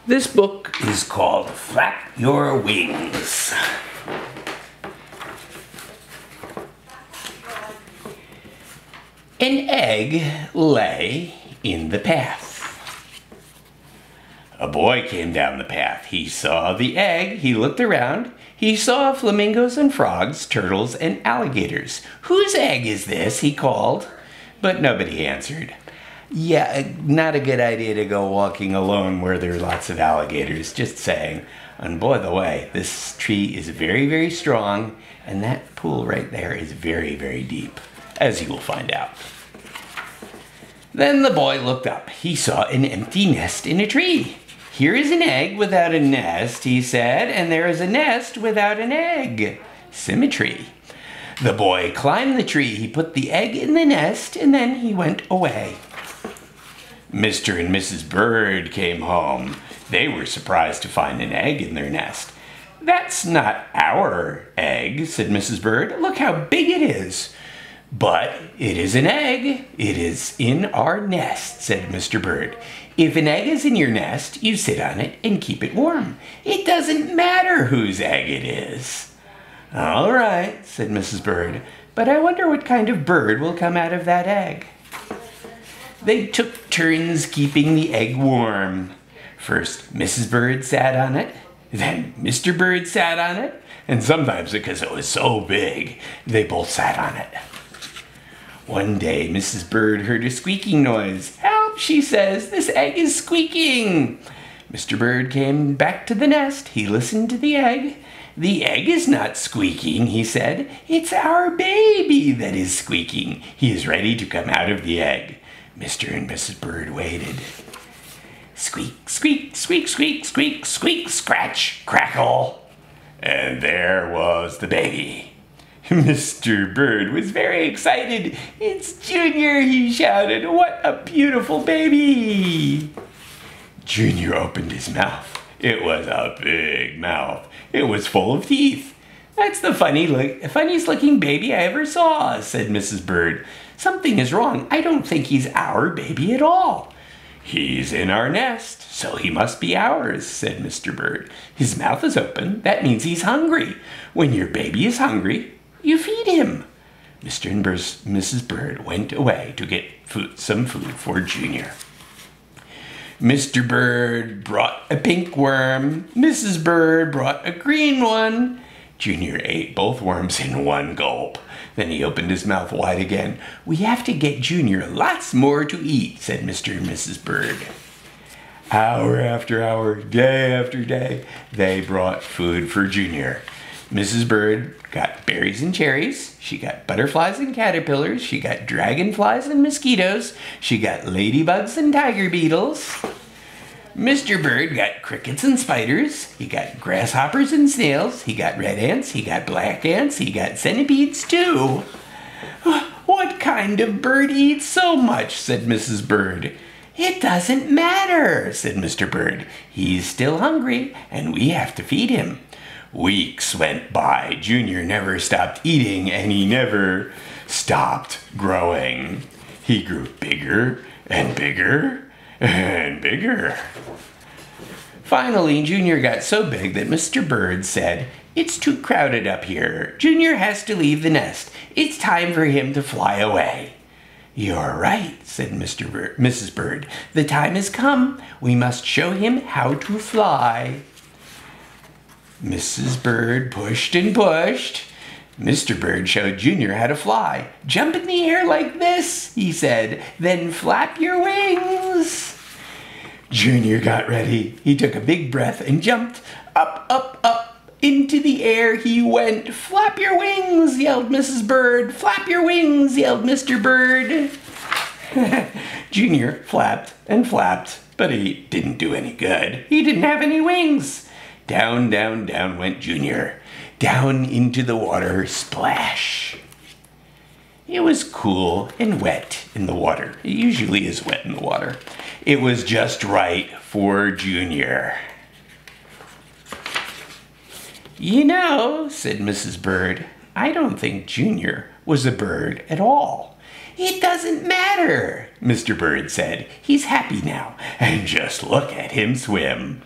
This book is called Flap Your Wings. An egg lay in the path. A boy came down the path. He saw the egg. He looked around. He saw flamingos and frogs, turtles and alligators. "Whose egg is this?" he called. But nobody answered. Yeah, not a good idea to go walking alone where there are lots of alligators, just saying. And by the way, this tree is very, very strong, and that pool right there is very, very deep, as you will find out. Then the boy looked up. He saw an empty nest in a tree. "Here is an egg without a nest," he said, "and there is a nest without an egg." Symmetry. The boy climbed the tree. He put the egg in the nest, and then he went away. Mr. and Mrs. Bird came home. They were surprised to find an egg in their nest. "That's not our egg," said Mrs. Bird. "Look how big it is." "But it is an egg. It is in our nest," said Mr. Bird. "If an egg is in your nest, you sit on it and keep it warm. It doesn't matter whose egg it is." "All right," said Mrs. Bird, "but I wonder what kind of bird will come out of that egg." They took turns keeping the egg warm. First, Mrs. Bird sat on it, then Mr. Bird sat on it, and sometimes, because it was so big, they both sat on it. One day, Mrs. Bird heard a squeaking noise. "Help," she says, "this egg is squeaking." Mr. Bird came back to the nest. He listened to the egg. "The egg is not squeaking," he said. "It's our baby that is squeaking. He is ready to come out of the egg." Mr. and Mrs. Bird waited. Squeak, squeak, squeak, squeak, squeak, squeak, scratch, crackle. And there was the baby. Mr. Bird was very excited. "It's Junior," he shouted. "What a beautiful baby." Junior opened his mouth. It was a big mouth. It was full of teeth. "That's the funniest looking baby I ever saw," said Mrs. Bird. "Something is wrong. I don't think he's our baby at all." "He's in our nest, so he must be ours," said Mr. Bird. "His mouth is open. That means he's hungry. When your baby is hungry, you feed him." Mr. and Mrs. Bird went away to get some food for Junior. Mr. Bird brought a pink worm. Mrs. Bird brought a green one. Junior ate both worms in one gulp. Then he opened his mouth wide again. "We have to get Junior lots more to eat," said Mr. and Mrs. Bird. Hour after hour, day after day, they brought food for Junior. Mrs. Bird got berries and cherries. She got butterflies and caterpillars. She got dragonflies and mosquitoes. She got ladybugs and tiger beetles. Mr. Bird got crickets and spiders. He got grasshoppers and snails. He got red ants. He got black ants. He got centipedes too. "What kind of bird eats so much?" said Mrs. Bird. "It doesn't matter," said Mr. Bird. "He's still hungry, and we have to feed him." Weeks went by. Junior never stopped eating, and he never stopped growing. He grew bigger and bigger and bigger. Finally, Junior got so big that Mr. Bird said, "It's too crowded up here. Junior has to leave the nest. It's time for him to fly away." "You're right," said Mrs. Bird. "The time has come. We must show him how to fly." Mrs. Bird pushed and pushed. Mr. Bird showed Junior how to fly. "Jump in the air like this," he said. "Then flap your wings." Junior got ready. He took a big breath and jumped. Up, up, up. Into the air he went. "Flap your wings," yelled Mrs. Bird. "Flap your wings," yelled Mr. Bird. Junior flapped and flapped, but he didn't do any good. He didn't have any wings. Down, down, down went Junior. Down into the water, splash. It was cool and wet in the water. It usually is wet in the water. It was just right for Junior. "You know," said Mrs. Bird, "I don't think Junior was a bird at all." "It doesn't matter," Mr. Bird said. "He's happy now, and just look at him swim."